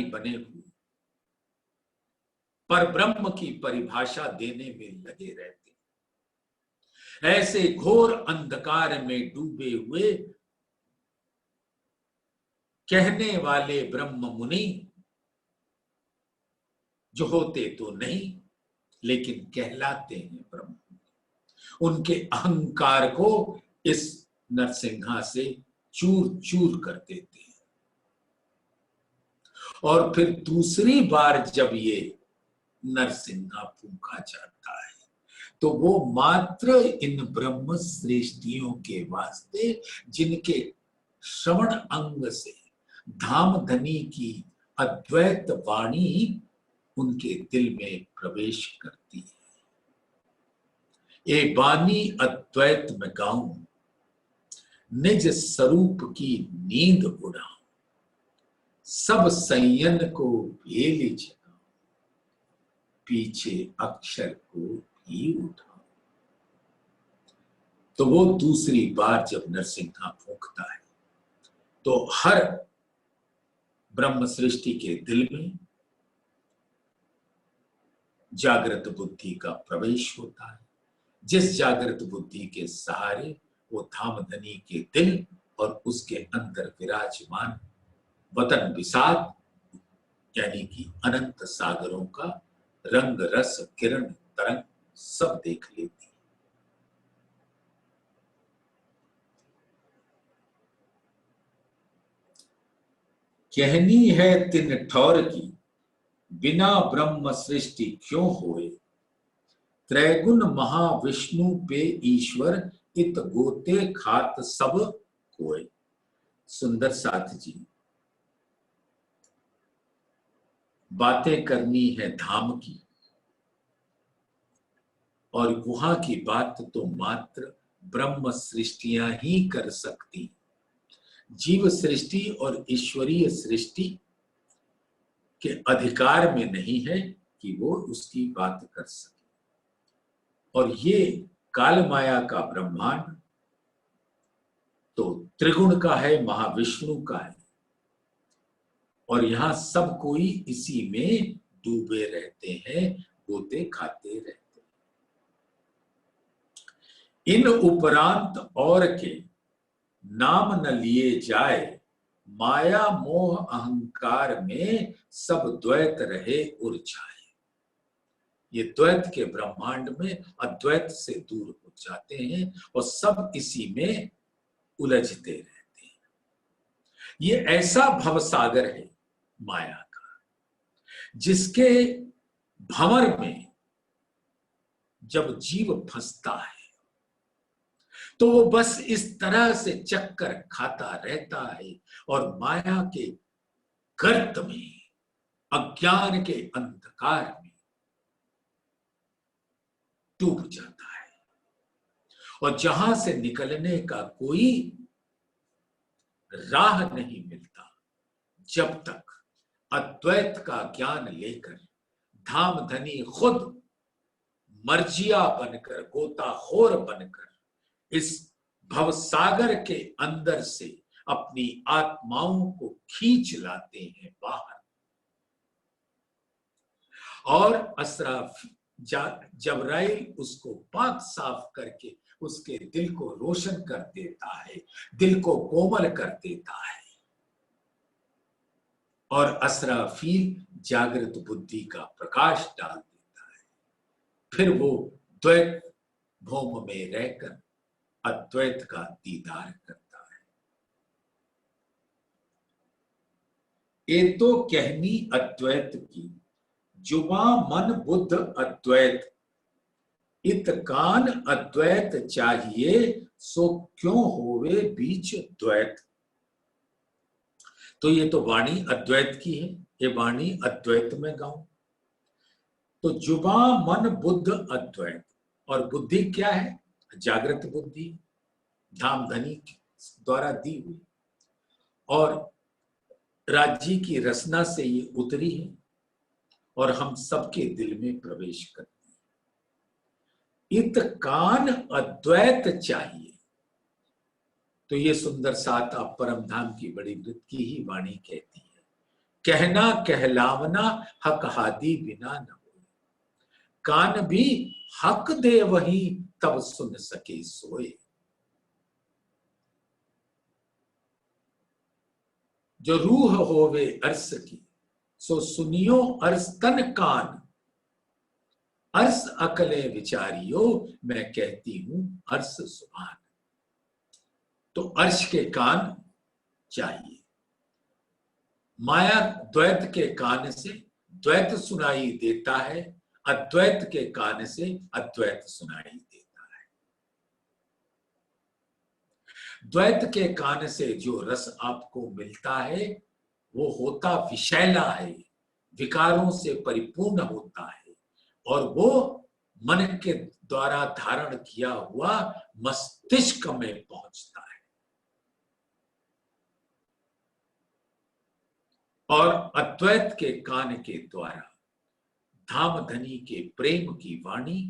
बने हुए पर ब्रह्म की परिभाषा देने में लगे रहते, ऐसे घोर अंधकार में डूबे हुए कहने वाले ब्रह्म मुनि जो होते तो नहीं लेकिन कहलाते हैं ब्रह्म, उनके अहंकार को इस नरसिंहा से चूर चूर कर देते हैं। और फिर दूसरी बार जब ये नरसिंहा फूंका जाता है तो वो मात्र इन ब्रह्म सृष्टियों के वास्ते जिनके श्रवण अंग से धामधनी की अद्वैत वाणी उनके दिल में प्रवेश करती है। ए बानी अद्वैत में गाऊं, निज स्वरूप की नींद उड़ाऊं, सब संयन को भेली जगाऊं, पीछे अक्षर को भी उठाऊं। तो वो दूसरी बार जब नरसिंहा फूंकता है तो हर ब्रह्म सृष्टि के दिल में जागृत बुद्धि का प्रवेश होता है, जिस जागृत बुद्धि के सहारे वो धामधनी के दिल और उसके अंदर विराजमान वतन विषाद यानी कि अनंत सागरों का रंग रस किरण तरंग सब देख लेती है। कहनी है तिन ठौर की, बिना ब्रह्म सृष्टि क्यों होए, त्रैगुण महाविष्णु पे ईश्वर इत गोते खात सब कोय। सुंदर साथ जी, बातें करनी है धाम की और वहां की बात तो मात्र ब्रह्म सृष्टियां ही कर सकती, जीव सृष्टि और ईश्वरीय सृष्टि के अधिकार में नहीं है कि वो उसकी बात कर सके। और ये काल माया का ब्रह्मांड तो त्रिगुण का है, महाविष्णु का है, और यहां सब कोई इसी में डूबे रहते हैं, गोते खाते रहते हैं। इन उपरांत और के नाम न लिए जाए, माया मोह अहंकार में सब द्वैत रहे उलझाए। ये द्वैत के ब्रह्मांड में अद्वैत से दूर हो जाते हैं और सब इसी में उलझते रहते हैं। ये ऐसा भवसागर है माया का, जिसके भंवर में जब जीव फंसता है तो वो बस इस तरह से चक्कर खाता रहता है और माया के गर्त में, अज्ञान के अंधकार में डूब जाता है और जहां से निकलने का कोई राह नहीं मिलता जब तक अद्वैत का ज्ञान लेकर धामधनी खुद मर्जिया बनकर, गोताखोर बनकर इस भवसागर के अंदर से अपनी आत्माओं को खींच लाते हैं बाहर। और असराफ जबराइल उसको पाक साफ करके उसके दिल को रोशन कर देता है, दिल को कोमल कर देता है, और असराफील जागृत बुद्धि का प्रकाश डाल देता है। फिर वो द्वैत भौम में रहकर अद्वैत का दीदार करता है। ये तो कहनी अद्वैत की, जुबा मन बुद्ध अद्वैत, इत कान अद्वैत चाहिए, सो क्यों होवे बीच द्वैत। तो ये तो वाणी अद्वैत की है, ये वाणी अद्वैत में गाऊं। तो जुबा मन बुद्ध अद्वैत, और बुद्धि क्या है? जागृत बुद्धि, धामधनी द्वारा दी हुई, और राज्य की रचना से ये उतरी है और हम सबके दिल में प्रवेश करती है। इत कान अद्वैत चाहिए, तो ये सुंदर सात आप परम धाम की बड़ी वृत्त की ही वाणी कहती है। कहना कहलावना हक हादी बिना न हो, कान भी हक दे वही तब सुन सके सोए। जो रूह होवे अर्स की सो सुनियो अर्स तन कान, अर्स अकले विचारियो मैं कहती हूं अर्स सुभान। तो अर्श के कान चाहिए। माया द्वैत के कान से द्वैत सुनाई देता है, अद्वैत के कान से अद्वैत सुनाई देता है। द्वैत के कान से जो रस आपको मिलता है वो होता विषैला है, विकारों से परिपूर्ण होता है, और वो मन के द्वारा धारण किया हुआ मस्तिष्क में पहुंचता है। और अद्वैत के कान के द्वारा धाम धनी के प्रेम की वाणी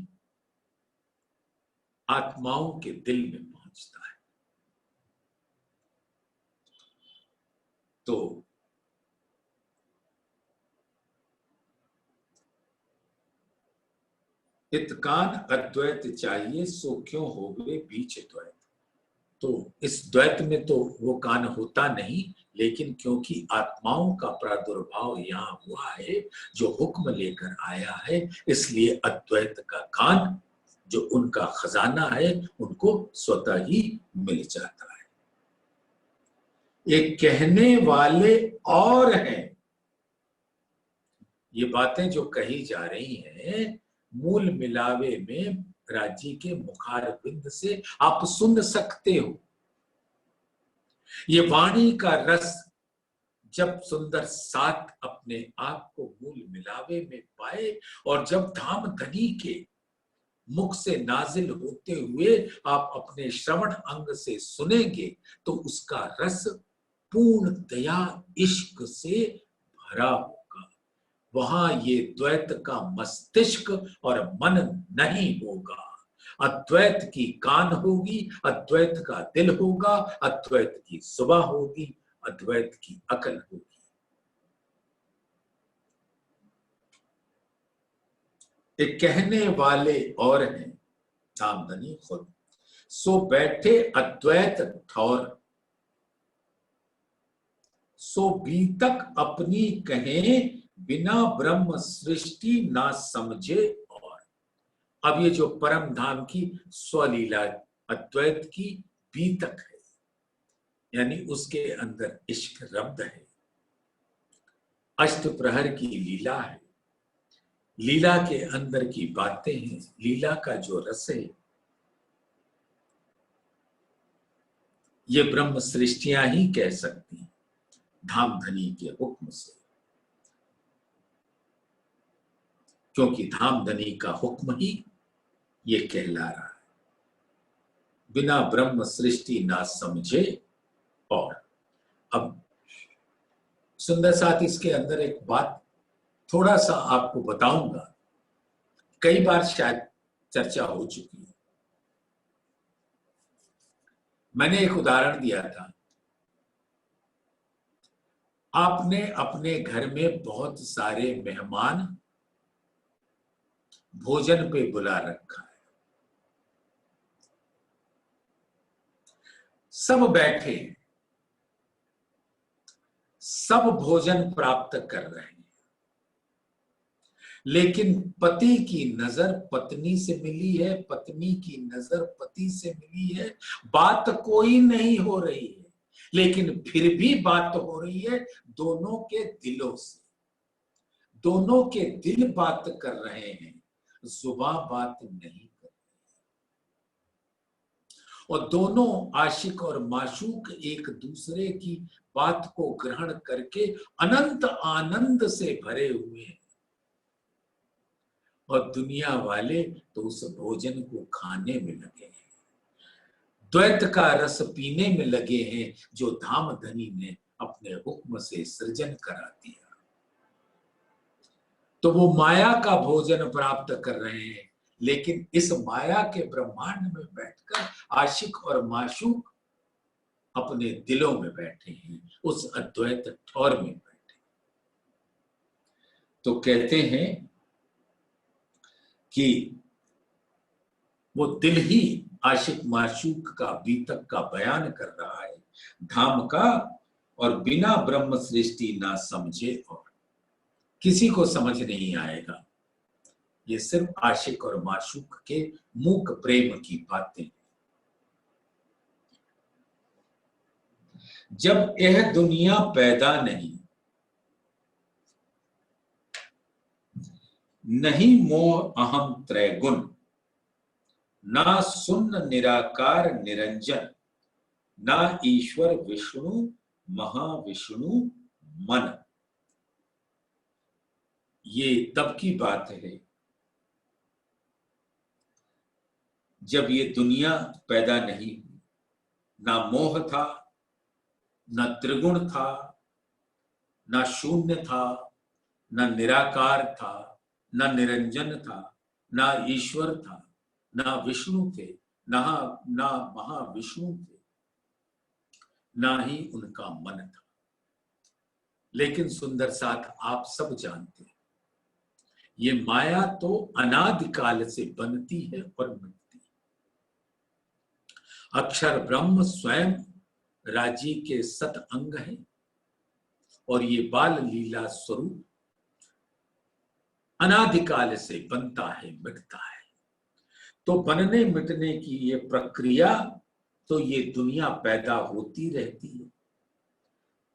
आत्माओं के दिल में पहुंचता है। तो इतकान अद्वैत चाहिए सो क्यों होवे बीच द्वैत। तो इस द्वैत में तो वो कान होता नहीं, लेकिन क्योंकि आत्माओं का प्रादुर्भाव यहाँ हुआ है, जो हुक्म लेकर आया है, इसलिए अद्वैत का कान जो उनका खजाना है उनको स्वतः ही मिल जाता है। एक कहने वाले और हैं, ये बातें जो कही जा रही हैं मूल मिलावे में राजी के मुखार बिंद से आप सुन सकते हो। ये वाणी का रस जब सुंदर साथ अपने आप को मूल मिलावे में पाए और जब धाम धनी के मुख से नाजिल होते हुए आप अपने श्रवण अंग से सुनेंगे तो उसका रस पूर्ण दया इश्क से भरा होगा। वहां ये द्वैत का मस्तिष्क और मन नहीं होगा। अद्वैत की कान होगी, अद्वैत का दिल होगा, अद्वैत की सुबह होगी, अद्वैत की अकल होगी। एक कहने वाले और हैं धामधनी खुद, सो बैठे अद्वैत ठौर, सो बीतक अपनी कहें बिना ब्रह्म सृष्टि ना समझे। और अब ये जो परम धाम की स्वलीला अद्वैत की बीतक है, यानी उसके अंदर इश्क रब्द है, अष्ट प्रहर की लीला है, लीला के अंदर की बातें हैं, लीला का जो रस है, ये ब्रह्म सृष्टियां ही कह सकती हैं धाम धनी के हुक्म से, क्योंकि धाम धनी का हुक्म ही ये कहला रहा है, बिना ब्रह्म सृष्टि ना समझे। और अब सुंदर साथ इसके अंदर एक बात थोड़ा सा आपको बताऊंगा, कई बार शायद चर्चा हो चुकी है। मैंने एक उदाहरण दिया था, आपने अपने घर में बहुत सारे मेहमान भोजन पे बुला रखा है, सब बैठे, सब भोजन प्राप्त कर रहे हैं, लेकिन पति की नजर पत्नी से मिली है, पत्नी की नजर पति से मिली है, बात कोई नहीं हो रही है, लेकिन फिर भी बात हो रही है दोनों के दिलों से। दोनों के दिल बात कर रहे हैं, जुबान बात नहीं कर रही। और दोनों आशिक और माशूक एक दूसरे की बात को ग्रहण करके अनंत आनंद से भरे हुए हैं, और दुनिया वाले तो उस भोजन को खाने में लगे हैं, द्वैत का रस पीने में लगे हैं, जो धाम धनी ने अपने हुक्म से सृजन करा दिया। तो वो माया का भोजन प्राप्त कर रहे हैं, लेकिन इस माया के ब्रह्मांड में बैठकर आशिक और माशूक अपने दिलों में बैठे हैं, उस अद्वैत ठौर में बैठे। तो कहते हैं कि वो दिल ही आशिक माशूक का बीतक का बयान कर रहा है, धाम का, और बिना ब्रह्म सृष्टि ना समझे और किसी को समझ नहीं आएगा। ये सिर्फ आशिक और माशूक के मूक प्रेम की बातें। जब यह दुनिया पैदा नहीं मोह अहम त्रैगुण, ना सुन्न निराकार निरंजन, ना ईश्वर विष्णु महाविष्णु मन। ये तब की बात है जब ये दुनिया पैदा नहीं हुई, ना मोह था, ना त्रिगुण था, ना शून्य था, ना निराकार था, ना निरंजन था, ना ईश्वर था, ना विष्णु थे, ना महाविष्णु थे, ना ही उनका मन था। लेकिन सुंदर साथ आप सब जानते हैं, ये माया तो अनादिकाल से बनती है और मिटती है। अक्षर ब्रह्म स्वयं राज्य के सत अंग है, और ये बाल लीला स्वरूप अनादिकाल से बनता है, मिटता है। तो बनने मिटने की ये प्रक्रिया, तो ये दुनिया पैदा होती रहती है,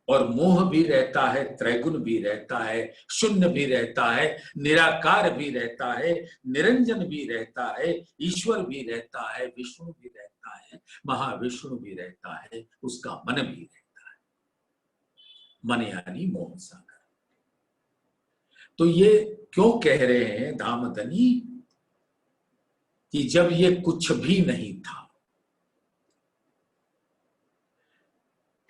और मोह भी रहता है, त्रैगुण भी रहता है, शून्य भी रहता है, निराकार भी रहता है, निरंजन भी रहता है, ईश्वर भी रहता है, विष्णु भी रहता है, महाविष्णु भी रहता है, उसका मन भी रहता है। मन यानी मोह सागर। तो ये क्यों कह रहे हैं धामधनी कि जब ये कुछ भी नहीं था,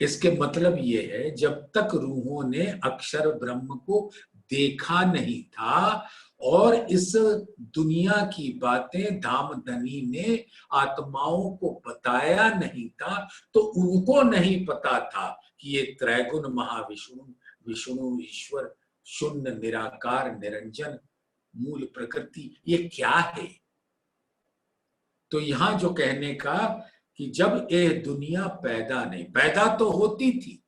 इसके मतलब ये है जब तक रूहों ने अक्षर ब्रह्म को देखा नहीं था और इस दुनिया की बातें धामधनी ने आत्माओं को बताया नहीं था, तो उनको नहीं पता था कि ये त्रैगुण महाविष्णु, विष्णु, ईश्वर, शून्य, निराकार, निरंजन, मूल प्रकृति, ये क्या है। तो यहां जो कहने का कि जब ये दुनिया पैदा तो होती थी,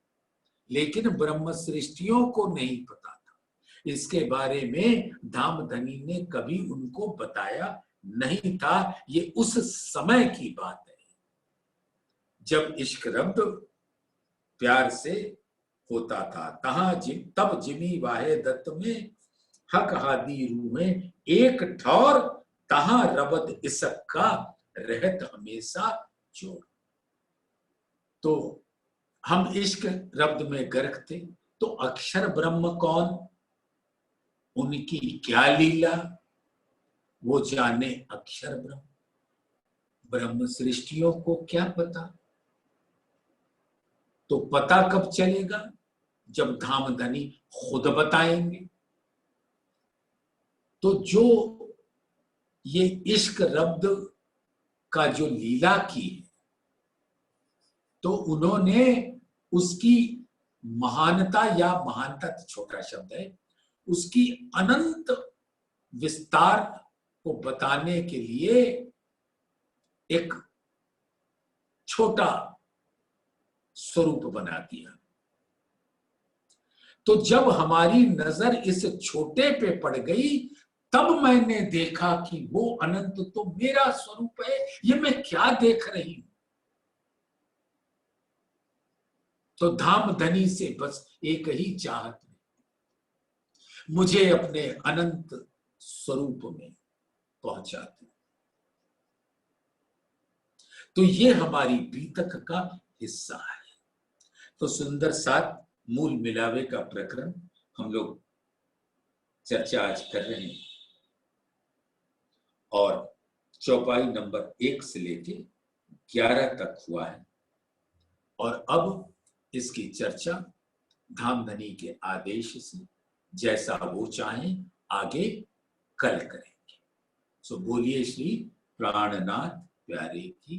लेकिन ब्रह्म सृष्टियों को नहीं पता था, इसके बारे में धामधनी ने कभी उनको बताया नहीं था। ये उस समय की बात है जब इश्क रब्द प्यार से होता था। तब जिमी वाहे दत्त में हक हादी रूहें एक ठौर, तहां रबद इसक का रहत हमेशा जोर। तो हम इश्क रब्द में गर्क थे, तो अक्षर ब्रह्म कौन, उनकी क्या लीला, वो जाने अक्षर ब्रह्म। ब्रह्म सृष्टियों को क्या पता। तो पता कब चलेगा, जब धामधनी खुद बताएंगे। तो जो ये इश्क रब्द का जो लीला की है, तो उन्होंने उसकी महानता, या महानता तो छोटा शब्द है, उसकी अनंत विस्तार को बताने के लिए एक छोटा स्वरूप बना दिया। तो जब हमारी नजर इस छोटे पे पड़ गई, तब मैंने देखा कि वो अनंत तो मेरा स्वरूप है, ये मैं क्या देख रही हूं। तो धामधनी से बस एक ही चाहत है, मुझे अपने अनंत स्वरूप में पहुंचा दे। तो ये हमारी बीतक का हिस्सा है। तो सुंदर साथ मूल मिलावे का प्रकरण हम लोग चर्चा आज कर रहे हैं, और चौपाई नंबर 1 से लेके 11 तक हुआ है, और अब इसकी चर्चा धामधनी के आदेश से जैसा वो चाहें आगे कल करेंगे। सो बोलिए श्री प्राणनाथ प्यारे की